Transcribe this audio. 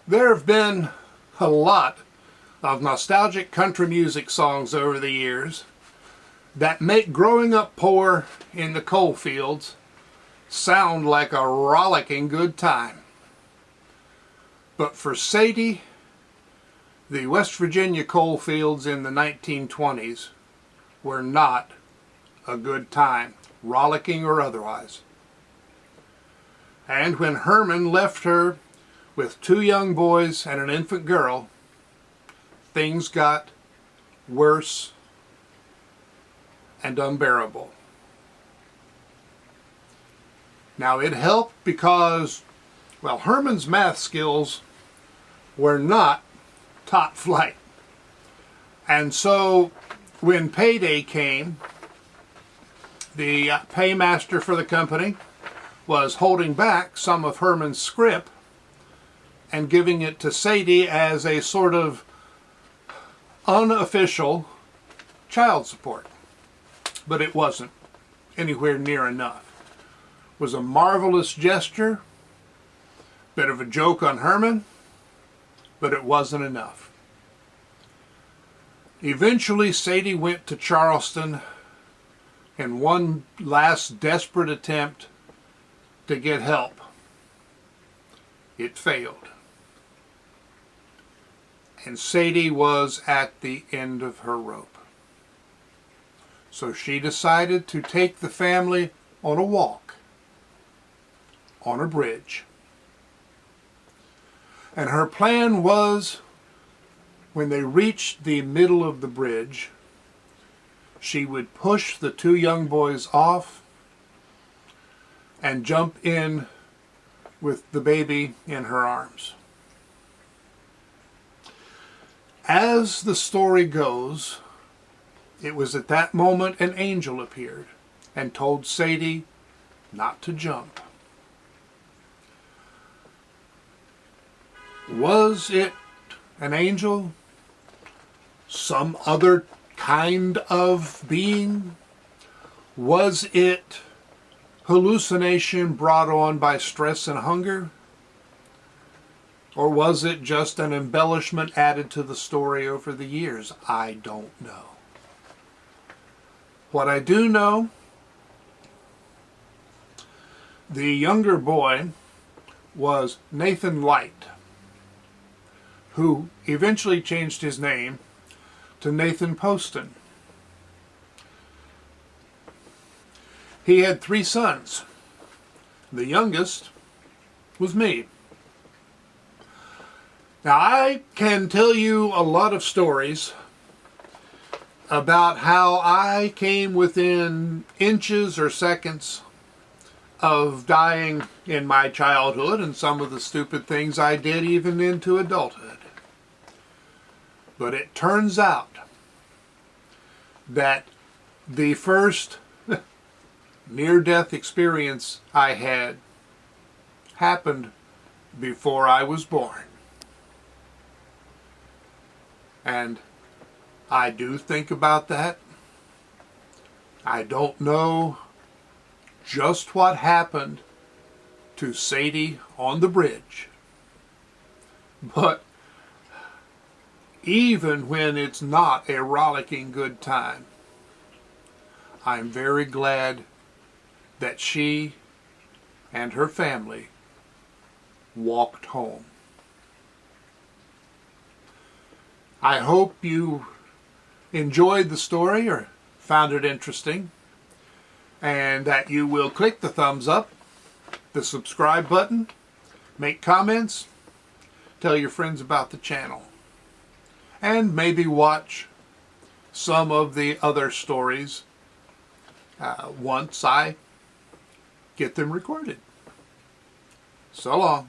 There have been a lot of nostalgic country music songs over the years that make growing up poor in the coal fields sound like a rollicking good time. But for Sadie, the West Virginia coal fields in the 1920s were not a good time, rollicking or otherwise. And when Herman left her with 2 young boys and an infant girl, things got worse and unbearable. Now it helped because, well, Herman's math skills were not top flight. And so when payday came, the paymaster for the company was holding back some of Herman's scrip and giving it to Sadie as a sort of unofficial child support. But it wasn't anywhere near enough. It was a marvelous gesture, bit of a joke on Herman, but it wasn't enough. Eventually, Sadie went to Charleston in one last desperate attempt to get help. It failed. And Sadie was at the end of her rope. So she decided to take the family on a walk on a bridge. And her plan was, when they reached the middle of the bridge, she would push the 2 young boys off and jump in with the baby in her arms. As the story goes, it was at that moment an angel appeared and told Sadie not to jump. Was it an angel? Some other kind of being? Was it hallucination brought on by stress and hunger? Or was it just an embellishment added to the story over the years? I don't know. What I do know, the younger boy was Nathan Light, who eventually changed his name to Nathan Poston. He had 3 sons. The youngest was me. Now, I can tell you a lot of stories about how I came within inches or seconds of dying in my childhood and some of the stupid things I did even into adulthood. But it turns out that the first near-death experience I had happened before I was born. And I do think about that. I don't know just what happened to Sadie on the bridge. But even when it's not a rollicking good time, I'm very glad that she and her family walked home. I hope you enjoyed the story or found it interesting, and that you will click the thumbs up, the subscribe button, make comments, tell your friends about the channel, and maybe watch some of the other stories once I get them recorded. So long.